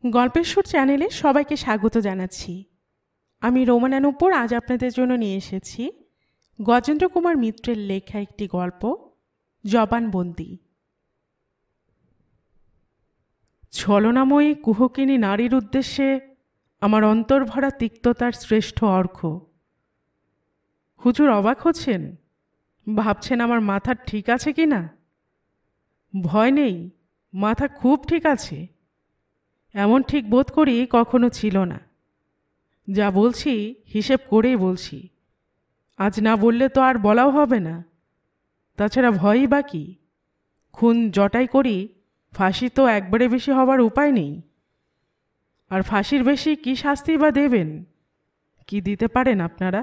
গল্পের সুর চ্যানেলে সবাইকে স্বাগত জানাচ্ছি। আমি রোমানা নূপুর আজ আপনাদের জন্য নিয়ে এসেছি গজেন্দ্র কুমার মিত্রের লেখা একটি গল্প, জবানবন্দি। ছলনাময়ী কুহকিনী নারীর উদ্দেশ্যে আমার অন্তর্ভরা তিক্ততার শ্রেষ্ঠ অর্ঘ্য। হুজুর অবাক হচ্ছেন, ভাবছেন আমার মাথা ঠিক আছে কি না? ভয় নেই, মাথা খুব ঠিক আছে। এমন ঠিক বোধ করি কখনো ছিল না। যা বলছি হিসেব করেই বলছি। আজ না বললে তো আর বলাও হবে না। তাছাড়া ভয়ই বা কি? খুন জটাই করি, ফাঁসি তো একবারে বেশি হবার উপায় নেই। আর ফাঁসির বেশি কি শাস্তি বা দেবেন? কি দিতে পারেন আপনারা?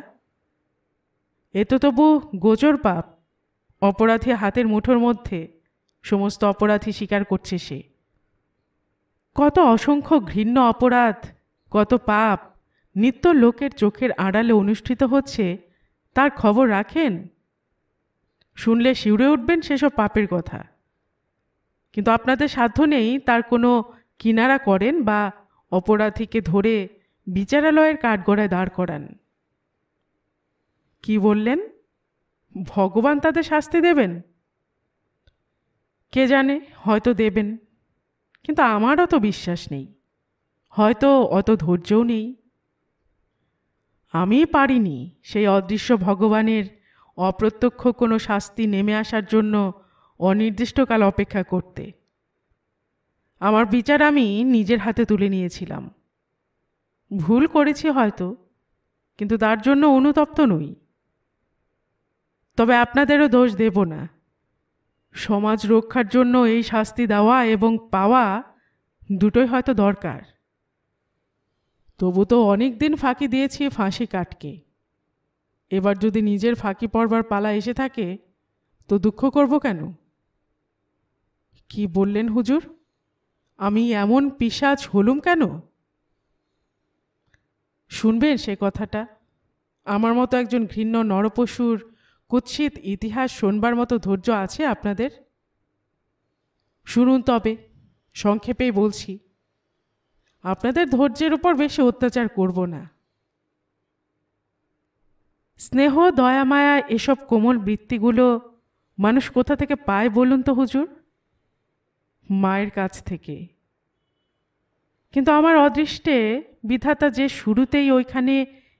এ তো তবু গোচর পাপ। অপরাধী হাতের মুঠোর মধ্যে, সমস্ত অপরাধী স্বীকার করছে সে। কত অসংখ্য ঘৃণ্য অপরাধ, কত পাপ নিত্য লোকের চোখের আড়ালে অনুষ্ঠিত হচ্ছে, তার খবর রাখেন? শুনলে শিউরে উঠবেন সেসব পাপের কথা। কিন্তু আপনাদের সাধ্য নেই তার কোনো কিনারা করেন বা অপরাধীকে ধরে বিচারালয়ের কাঠগড়ায় দাঁড় করান। কি বললেন? ভগবান তাদের শাস্তি দেবেন? কে জানে, হয়তো দেবেন, কিন্তু আমারও তো বিশ্বাস নেই। হয়তো অত ধৈর্যও নেই। আমি পারিনি সেই অদৃশ্য ভগবানের অপ্রত্যক্ষ কোনো শাস্তি নেমে আসার জন্য অনির্দিষ্টকাল অপেক্ষা করতে। আমার বিচার আমি নিজের হাতে তুলে নিয়েছিলাম। ভুল করেছি হয়তো, কিন্তু তার জন্য অনুতপ্ত নই। তবে আপনাদেরও দোষ দেব না। সমাজ রক্ষার জন্য এই শাস্তি দেওয়া এবং পাওয়া দুটোই হয়তো দরকার। তবু তো অনেক দিন ফাঁকি দিয়েছি ফাঁসি কাটকে। এবার যদি নিজের ফাঁকি পড়বার পালা এসে থাকে তো দুঃখ করব কেন? কি বললেন হুজুর? আমি এমন পিশাচ হলুম কেন? শুনবেন সে কথাটা? আমার মতো একজন ঘৃণ্য নরপশুর কুৎসিত ইতিহাস শোনবার মতো ধৈর্য আছে আপনাদের? শুনুন তবে, সংক্ষেপেই বলছি। আপনাদের ধৈর্যের উপর বেশি অত্যাচার করব না। স্নেহ, দয়া, মায়া এসব কোমল বৃত্তিগুলো মানুষ কোথা থেকে পায় বলুন তো হুজুর? মায়ের কাছ থেকে। কিন্তু আমার অদৃষ্টে বিধাতা যে শুরুতেই ওইখানে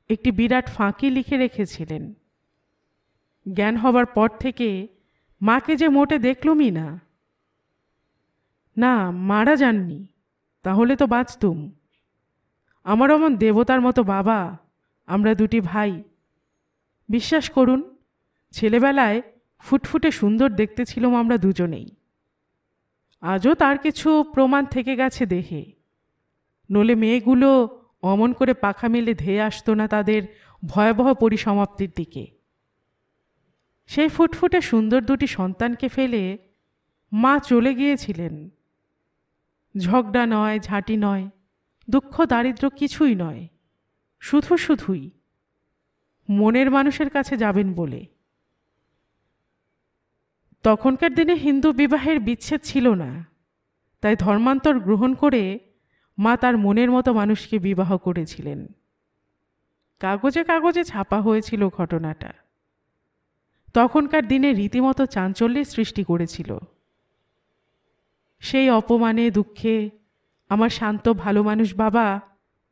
একটি বিরাট ফাঁকি লিখে রেখেছিলেন। জ্ঞান হবার পর থেকে মাকে যে মোটে দেখলুমই না। না, মারা যাননি, তাহলে তো বাঁচতুম। আমার অমন দেবতার মতো বাবা, আমরা দুটি ভাই। বিশ্বাস করুন, ছেলেবেলায় ফুটফুটে সুন্দর দেখতে ছিলাম আমরা দুজনেই। আজও তার কিছু প্রমাণ থেকে গেছে দেহে। নলে মেয়েগুলো অমন করে পাখা মেলে ধেয়ে আসতো না তাদের ভয়াবহ পরিসমাপ্তির দিকে। সেই ফুটফুটে সুন্দর দুটি সন্তানকে ফেলে মা চলে গিয়েছিলেন। ঝগড়া নয়, ঝাঁটি নয়, দুঃখ দারিদ্র কিছুই নয়, শুধু শুধুই মনের মানুষের কাছে যাবেন বলে। তখনকার দিনে হিন্দু বিবাহের বিচ্ছেদ ছিল না, তাই ধর্মান্তর গ্রহণ করে মা তার মনের মতো মানুষকে বিবাহ করেছিলেন। কাগজে কাগজে ছাপা হয়েছিল ঘটনাটা। তখনকার দিনে রীতিমতো চাঞ্চল্যের সৃষ্টি করেছিল। সেই অপমানে দুঃখে আমার শান্ত ভালো মানুষ বাবা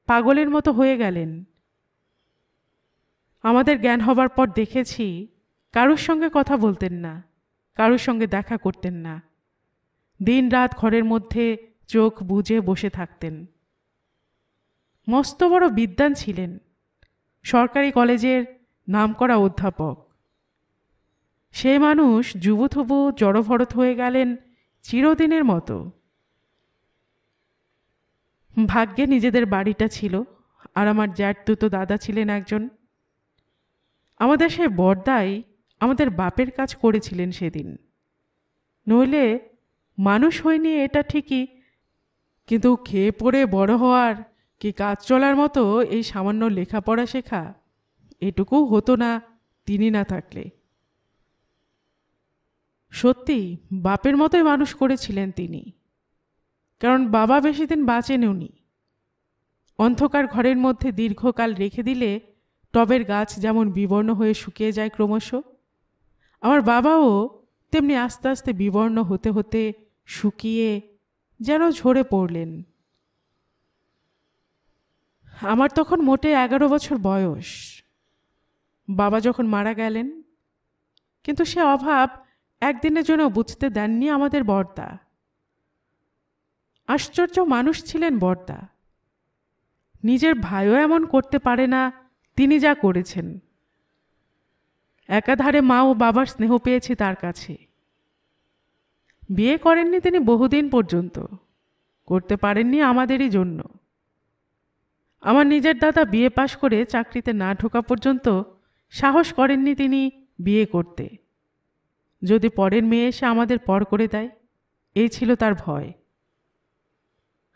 পাগলের মতো হয়ে গেলেন। আমাদের জ্ঞান হবার পর দেখেছি কারুর সঙ্গে কথা বলতেন না, কারুর সঙ্গে দেখা করতেন না। দিন রাত ঘরের মধ্যে চোখ বুজে বসে থাকতেন। মস্ত বড় বিদ্বান ছিলেন, সরকারি কলেজের নামকরা অধ্যাপক। সে মানুষ যুবথুবু জড়ভরত হয়ে গেলেন চিরদিনের মতো। ভাগ্যে নিজেদের বাড়িটা ছিল, আর আমার জ্যাঠ দুটো দাদা ছিলেন একজন। আমাদের সে বড়দাই আমাদের বাপের কাজ করেছিলেন সেদিন। নইলে মানুষ হয়নি এটা ঠিকই, কিন্তু খেয়ে পড়ে বড় হওয়ার কি কাজ চলার মতো এই সামান্য লেখাপড়া শেখা, এটুকুও হতো না তিনি না থাকলে। সত্যি বাপের মতোই মানুষ করেছিলেন তিনি। কারণ বাবা বেশি দিন বাঁচেনওনি। অন্ধকার ঘরের মধ্যে দীর্ঘকাল রেখে দিলে টবের গাছ যেমন বিবর্ণ হয়ে শুকিয়ে যায় ক্রমশ, আমার বাবাও তেমনি আস্তে আস্তে বিবর্ণ হতে হতে শুকিয়ে যেন ঝরে পড়লেন। আমার তখন মোটে 11 বছর বয়স। বাবা যখন মারা গেলেন, কিন্তু সে অভাব একদিনের জন্য বুঝতে দেননি আমাদের বড়দা। আশ্চর্য মানুষ ছিলেন বড়দা। নিজের ভাইও এমন করতে পারে না তিনি যা করেছেন। একাধারে মা ও বাবার স্নেহ পেয়েছি তার কাছে। বিয়ে করেননি তিনি বহুদিন পর্যন্ত, করতে পারেননি আমাদেরই জন্য। আমার নিজের দাদা বিয়ে পাশ করে চাকরিতে না ঢোকা পর্যন্ত সাহস করেননি তিনি বিয়ে করতে। যদি পরের মেয়ে এসে আমাদের পর করে দেয়, এই ছিল তার ভয়।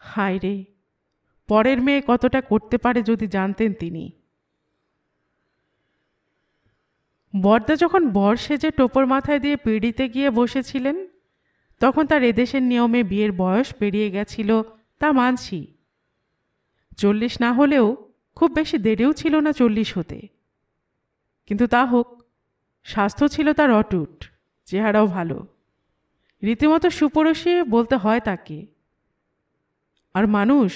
হায় রে, পরের মেয়ে কতটা করতে পারে যদি জানতেন তিনি। বড়দা যখন বর সেজে টোপর মাথায় দিয়ে পিঁড়িতে গিয়ে বসেছিলেন, তখন তার এদেশের নিয়মে বিয়ের বয়স পেরিয়ে গেছিল, তা মানছি। 40 না হলেও খুব বেশি দেরিও ছিল না 40 হতে। কিন্তু তা হোক, স্বাস্থ্য ছিল তার অটুট, চেহারাও ভালো, রীতিমতো সুপুরুষী বলতে হয় তাকে। আর মানুষ,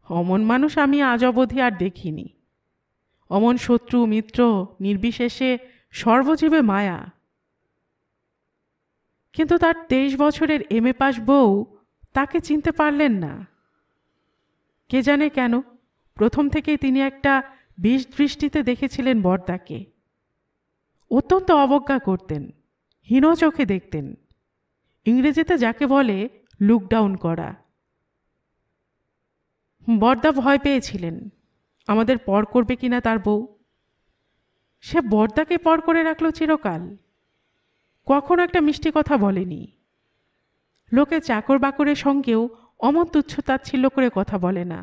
অমন মানুষ আমি আজ অবধি আর দেখিনি। অমন শত্রু মিত্র নির্বিশেষে সর্বজীবে মায়া। কিন্তু তার 23 বছরের MA পাস বউ তাকে চিনতে পারলেন না। কে জানে কেন প্রথম থেকেই তিনি একটা বিষ দৃষ্টিতে দেখেছিলেন বড়দাকে। অত্যন্ত অবজ্ঞা করতেন, হীন চোখে দেখতেন, ইংরেজিতে যাকে বলে লুক ডাউন করা। বড়দা ভয় পেয়েছিলেন আমাদের পর করবে কিনা তার বউ। সে বড়দাকে পর করে রাখল চিরকাল। কখনো একটা মিষ্টি কথা বলেনি। লোকে চাকর বাকরের সঙ্গেও অমন তুচ্ছ-তাচ্ছিল্য করে কথা বলে না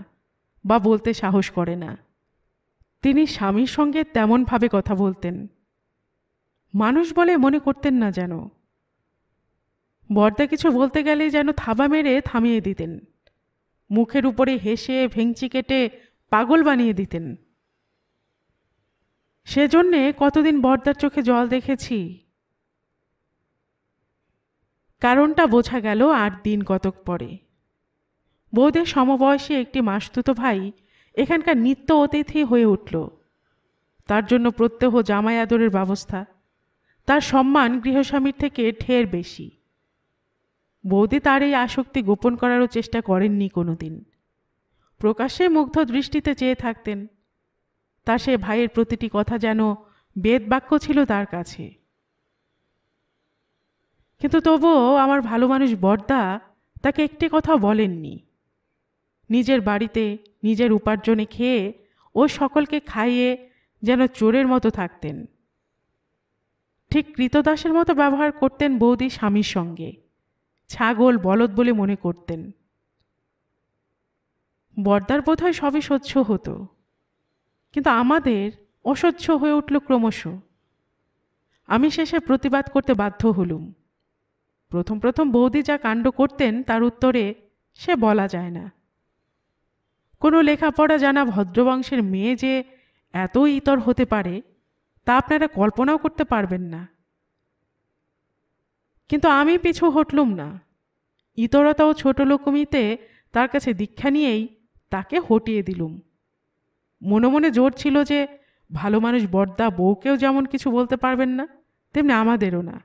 বা বলতে সাহস করে না। তিনি স্বামীর সঙ্গে তেমনভাবে কথা বলতেন, মানুষ বলে মনে করতেন না যেন। বড়দা কিছু বলতে গেলে যেন থাবা মেরে থামিয়ে দিতেন, মুখের উপরে হেসে ভেঙচি কেটে পাগল বানিয়ে দিতেন। সেজন্যে কতদিন বড়দার চোখে জল দেখেছি। কারণটা বোঝা গেল 8 দিন কতক পরে। বৌদের সমবয়সী একটি মাসতুতো ভাই এখানকার নিত্য অতিথি হয়ে উঠল। তার জন্য প্রত্যহ জামাই আদরের ব্যবস্থা। তার সম্মান গৃহস্বামীর থেকে ঢের বেশি। বৌদি তার এই আসক্তি গোপন করারও চেষ্টা করেননি কোনোদিন। প্রকাশ্যে মুগ্ধ দৃষ্টিতে চেয়ে থাকতেন। তার সে ভাইয়ের প্রতিটি কথা যেন বেদ বাক্য ছিল তার কাছে। কিন্তু তবুও আমার ভালো মানুষ বড়দা তাকে একটি কথা বলেননি। নিজের বাড়িতে নিজের উপার্জনে খেয়ে ও সকলকে খাইয়ে যেন চোরের মতো থাকতেন। ঠিক কৃতদাসের মতো ব্যবহার করতেন বৌদি স্বামীর সঙ্গে, ছাগল বলদ বলে মনে করতেন। বড়দার বোধহয় সবই সহ্য হতো, কিন্তু আমাদের অসহ্য হয়ে উঠল ক্রমশ। আমি শেষে প্রতিবাদ করতে বাধ্য হলুম। প্রথম প্রথম বৌদি যা কাণ্ড করতেন তার উত্তরে সে বলা যায় না। কোনো লেখাপড়া জানা ভদ্রবংশের মেয়ে যে এত ইতর হতে পারে তা আপনারা কল্পনাও করতে পারবেন না। কিন্তু আমি পিছু হটলুম না। ইতরতা ও ছোট লোকমিতে তার কাছে দীক্ষা নিয়েই তাকে হটিয়ে দিলুম। মনে মনে জোর ছিল যে ভালো মানুষ বড়দা বউকেও যেমন কিছু বলতে পারবেন না, তেমনি আমাদেরও না।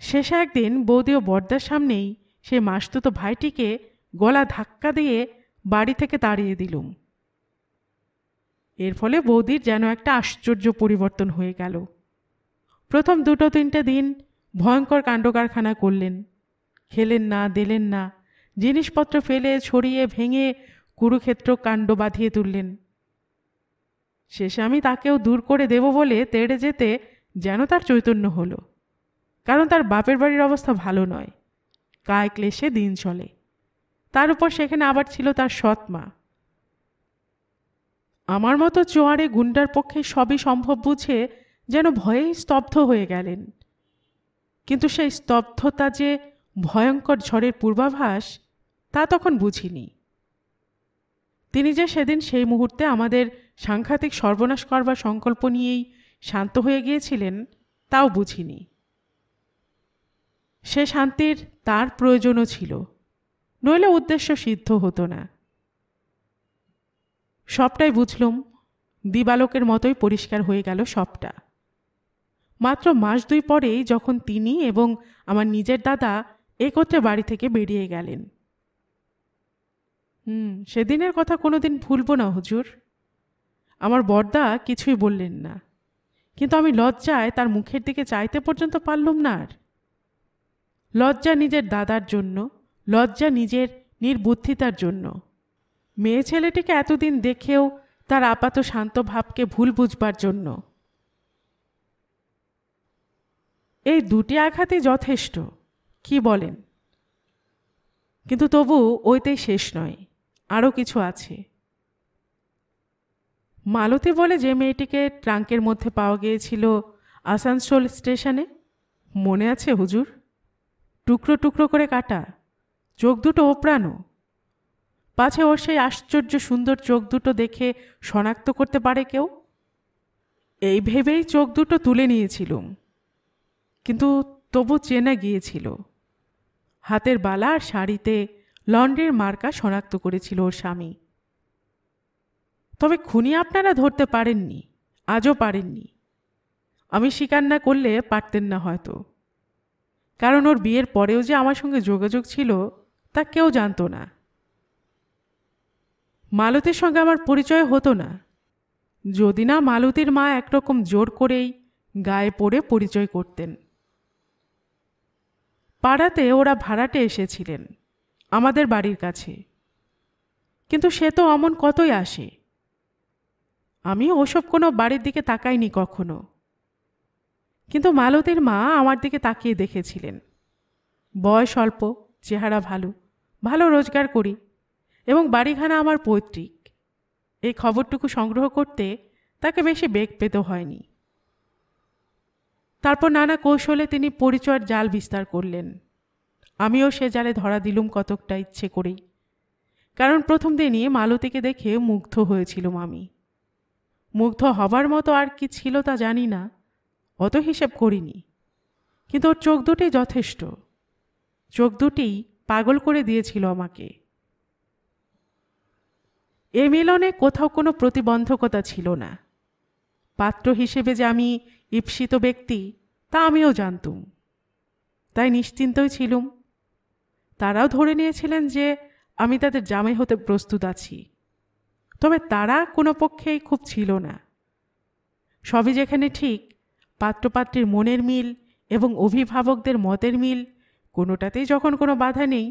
শেষে একদিন বৌদি ও বড়দার সামনেই সেই মাসতুতো ভাইটিকে গলা ধাক্কা দিয়ে বাড়ি থেকে তাড়িয়ে দিলুম। এর ফলে বৌদির যেন একটা আশ্চর্য পরিবর্তন হয়ে গেল। প্রথম 2-3 দিন ভয়ঙ্কর কাণ্ডকারখানা করলেন। খেলেন না, দিলেন না, জিনিসপত্র ফেলে ছড়িয়ে ভেঙে কুরুক্ষেত্র কাণ্ড বাঁধিয়ে তুললেন। শেষে আমি তাকেও দূর করে দেব বলে তেড়ে যেতে যেন তার চৈতন্য হলো। কারণ তার বাপের বাড়ির অবস্থা ভালো নয়, কায় ক্লেশে দিন চলে। তার উপর সেখানে আবার ছিল তার সৎ মা। আমার মতো চোয়ারে গুন্ডার পক্ষে সবই সম্ভব বুঝে যেন ভয়েই স্তব্ধ হয়ে গেলেন। কিন্তু সেই স্তব্ধতা যে ভয়ঙ্কর ঝড়ের পূর্বাভাস তা তখন বুঝিনি। তিনি যে সেদিন সেই মুহূর্তে আমাদের সাংঘাতিক সর্বনাশ করবার সংকল্প নিয়েই শান্ত হয়ে গিয়েছিলেন তাও বুঝিনি। সে শান্তির তার প্রয়োজনও ছিল, নইলে উদ্দেশ্য সিদ্ধ হতো না। সবটাই বুঝলুম, দিবালোকের মতোই পরিষ্কার হয়ে গেল সবটা। মাত্র মাস 2 পরেই যখন তিনি এবং আমার নিজের দাদা একত্রে বাড়ি থেকে বেরিয়ে গেলেন। সেদিনের কথা কোনোদিন ভুলব না হুজুর। আমার বড়দা কিছুই বললেন না, কিন্তু আমি লজ্জায় তার মুখের দিকে চাইতে পর্যন্ত পারলুম না আর। লজ্জা নিজের দাদার জন্য, লজ্জা নিজের নির্বুদ্ধিতার জন্য, মেয়ে ছেলেটিকে এতদিন দেখেও তার আপাত শান্ত ভাবকে ভুল বুঝবার জন্য। এই 2টি আঘাতই যথেষ্ট, কি বলেন? কিন্তু তবু ওইতেই শেষ নয়, আরও কিছু আছে। মালতী বলে যে মেয়েটিকে ট্রাঙ্কের মধ্যে পাওয়া গিয়েছিল আসানসোল স্টেশনে, মনে আছে হুজুর? টুকরো টুকরো করে কাটা, চোখ দুটো ওপড়ানো। পাছে ওর সেই আশ্চর্য সুন্দর চোখ দুটো দেখে শনাক্ত করতে পারে কেউ, এই ভেবেই চোখ দুটো তুলে নিয়েছিলুম। কিন্তু তবু চেনা গিয়েছিল। হাতের বালা আর শাড়িতে লন্ড্রির মার্কা শনাক্ত করেছিল ওর স্বামী। তবে খুনি আপনারা ধরতে পারেননি, আজও পারেননি। আমি স্বীকার না করলে পারতেন না হয়তো, কারণ ওর বিয়ের পরেও যে আমার সঙ্গে যোগাযোগ ছিল তা কেউ জানতো না। মালতীর সঙ্গে আমার পরিচয় হতো না, যদি না মালতীর মা একরকম জোর করেই গায়ে পড়ে পরিচয় করতেন। পাড়াতে ওরা ভাড়াটে এসেছিলেন আমাদের বাড়ির কাছে, কিন্তু সে তো অমন কতই আসে। আমি ওসব কোনো বাড়ির দিকে তাকাইনি কখনো, কিন্তু মালতীর মা আমার দিকে তাকিয়ে দেখেছিলেন। বয়স অল্প, চেহারা ভালো, ভালো রোজগার করি এবং বাড়িখানা আমার পৈতৃক, এই খবরটুকু সংগ্রহ করতে তাকে বেশি বেগ পেতে হয়নি। তারপর নানা কৌশলে তিনি পরিচয়ের জাল বিস্তার করলেন। আমিও সে জালে ধরা দিলুম কতকটা ইচ্ছে করেই, কারণ প্রথম দিনই মালতীকে দেখে মুগ্ধ হয়েছিলুম আমি। মুগ্ধ হবার মতো আর কি ছিল তা জানি না, অত হিসেব করিনি, কিন্তু ওর চোখ দুটি যথেষ্ট। চোখ দুটি পাগল করে দিয়েছিল আমাকে। এ মিলনে কোথাও কোনো প্রতিবন্ধকতা ছিল না। পাত্র হিসেবে যে আমি ঈপ্সিত ব্যক্তি তা আমিও জানতুম, তাই নিশ্চিন্তই ছিলুম। তারাও ধরে নিয়েছিলেন যে আমি তাদের জামাই হতে প্রস্তুত আছি, তবে তারা কোনো পক্ষেই খুব ছিল না। সবই যেখানে ঠিক, পাত্রপাত্রীর মনের মিল এবং অভিভাবকদের মতের মিল কোনোটাতেই যখন কোনো বাধা নেই,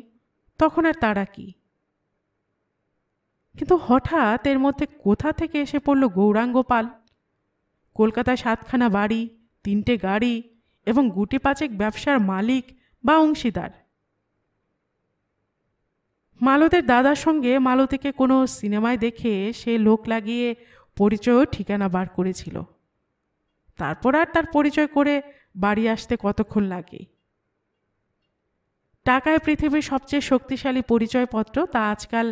তখন আর তারা কি। কিন্তু হঠাৎ এর মধ্যে কোথা থেকে এসে পড়ল গৌরাঙ্গ পাল। কলকাতায় 7খানা বাড়ি, 3টে গাড়ি এবং গুটি 5 ব্যবসার মালিক বা অংশীদার। মালতের দাদার সঙ্গে মালতীকে কোনো সিনেমায় দেখে সে লোক লাগিয়ে পরিচয় ও ঠিকানা বার করেছিল। তারপর আর তার পরিচয় করে বাড়ি আসতে কতক্ষণ লাগে। টাকায় পৃথিবীর সবচেয়ে শক্তিশালী পরিচয়পত্র তা আজকাল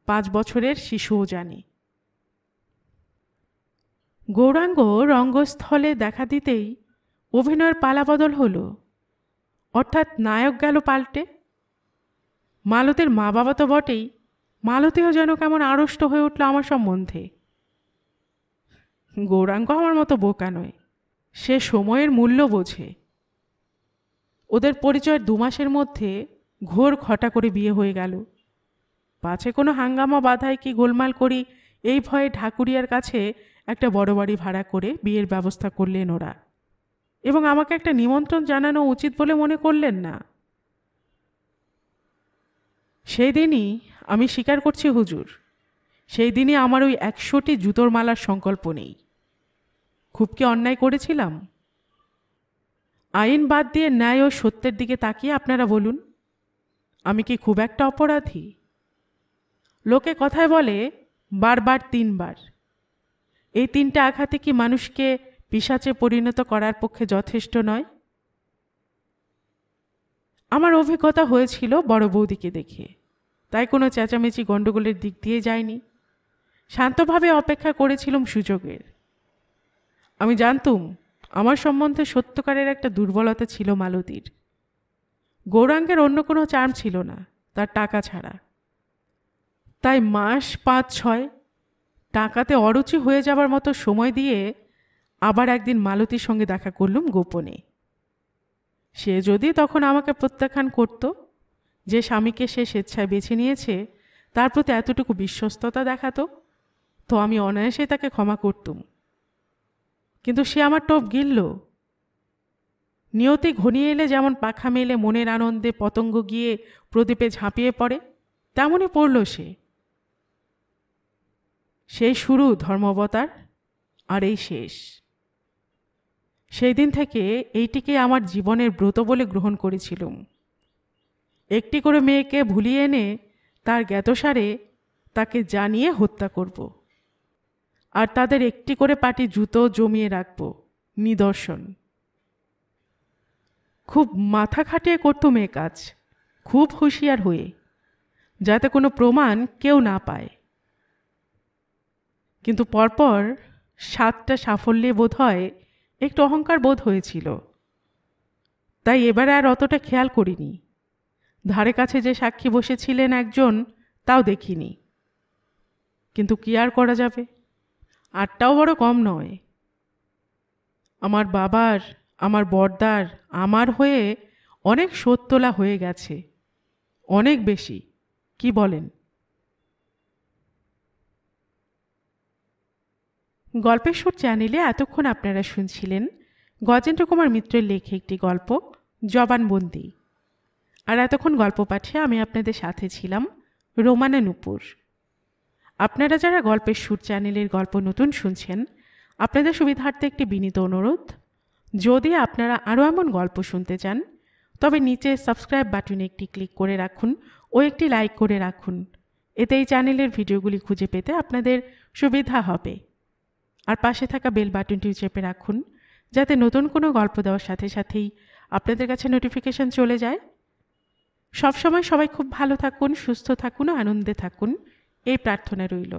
5 বছরের শিশুও জানে। গৌরাঙ্গ রঙ্গস্থলে দেখা দিতেই অভিনয়ের পালাবদল হলো, অর্থাৎ নায়ক গেল পাল্টে। মালতীর মা বাবা তো বটেই, মালতীও যেন কেমন আড়ষ্ট হয়ে উঠল আমার সম্বন্ধে। গৌরাঙ্গ আমার মতো বোকা নয়, সে সময়ের মূল্য বোঝে। ওদের পরিচয়ের 2 মাসের মধ্যে ঘোর ঘটা করে বিয়ে হয়ে গেল। পাছে কোনো হাঙ্গামা বাধায় কি গোলমাল করি এই ভয়ে ঢাকুরিয়ার কাছে একটা বড় বাড়ি ভাড়া করে বিয়ের ব্যবস্থা করলেন ওরা, এবং আমাকে একটা নিমন্ত্রণ জানানো উচিত বলে মনে করলেন না। সেই দিনই আমি স্বীকার করছি হুজুর, সেই দিনই আমার ওই 100টি জুতোর মালার সংকল্প নেই। খুব কি অন্যায় করেছিলাম? আইন বাদ দিয়ে ন্যায় ও সত্যের দিকে তাকিয়ে আপনারা বলুন, আমি কি খুব একটা অপরাধী? লোকে কথায় বলে বারবার 3 বার। এই 3টে আঘাতে কি মানুষকে পিশাচে পরিণত করার পক্ষে যথেষ্ট নয়? আমার অভিজ্ঞতা হয়েছিল বড় বৌদিকে দেখে, তাই কোনো চেঁচামেচি গণ্ডগোলের দিক দিয়ে যায়নি। শান্তভাবে অপেক্ষা করেছিলাম সুযোগের। আমি জানতুম আমার সম্বন্ধে সত্যকারের একটা দুর্বলতা ছিল মালতীর। গৌরাঙ্গের অন্য কোনো চার্ম ছিল না, তার টাকা ছাড়া। তাই মাস 5-6 টাকাতে অরুচি হয়ে যাবার মতো সময় দিয়ে আবার একদিন মালতীর সঙ্গে দেখা করলুম গোপনে। সে যদি তখন আমাকে প্রত্যাখ্যান করত, যে স্বামীকে সে স্বেচ্ছায় বেছে নিয়েছে তার প্রতি এতটুকু বিশ্বস্ততা দেখাতো, তো আমি অনায়াসে তাকে ক্ষমা করতুম। কিন্তু সে আমার টোপ গিলল। নিয়তি ঘনিয়ে এলে যেমন পাখা মেলে মনের আনন্দে পতঙ্গ গিয়ে প্রদীপে ঝাঁপিয়ে পড়ে, তেমনই পড়ল সে। সেই শুরু ধর্মাবতার, আর এই শেষ। সেই দিন থেকে এইটিকে আমার জীবনের ব্রত বলে গ্রহণ করেছিলুম। একটি করে মেয়েকে ভুলিয়ে এনে তার জ্ঞাতসারে তাকে জানিয়ে হত্যা করব, আর তাদের একটি করে পাটি জুতো জমিয়ে রাখব, নিদর্শন। খুব মাথা খাটিয়ে করতুম এ কাজ, খুব হুঁশিয়ার হয়ে, যাতে কোনো প্রমাণ কেউ না পায়। কিন্তু পরপর 7টা সাফল্যে বোধ হয় একটু অহংকার বোধ হয়েছিল, তাই এবারে আর অতটা খেয়াল করিনি। ধারে কাছে যে সাক্ষী বসেছিলেন একজন, তাও দেখিনি। কিন্তু কি আর করা যাবে, 8টাও বড় কম নয়। আমার বাবার, আমার বড়দার, আমার হয়ে অনেক শোধ তোলা হয়ে গেছে, অনেক বেশি। কি বলেন? গল্পের সুর চ্যানেলে এতক্ষণ আপনারা শুনছিলেন গজেন্দ্র কুমার মিত্রের লেখা একটি গল্প, জবানবন্দি। আর এতক্ষণ গল্প পাঠে আমি আপনাদের সাথে ছিলাম রোমানা নূপুর। আপনারা যারা গল্পের সুর চ্যানেলের গল্প নতুন শুনছেন, আপনাদের সুবিধার্থে একটি বিনীত অনুরোধ, যদি আপনারা আরও এমন গল্প শুনতে চান, তবে নিচে সাবস্ক্রাইব বাটনে একটি ক্লিক করে রাখুন ও একটি লাইক করে রাখুন। এতে এই চ্যানেলের ভিডিওগুলি খুঁজে পেতে আপনাদের সুবিধা হবে। আর পাশে থাকা বেল বাটনটিও চেপে রাখুন, যাতে নতুন কোনো গল্প দেওয়ার সাথে সাথেই আপনাদের কাছে নোটিফিকেশন চলে যায়। সবসময় সবাই খুব ভালো থাকুন, সুস্থ থাকুন ও আনন্দে থাকুন, এই প্রার্থনা রইল।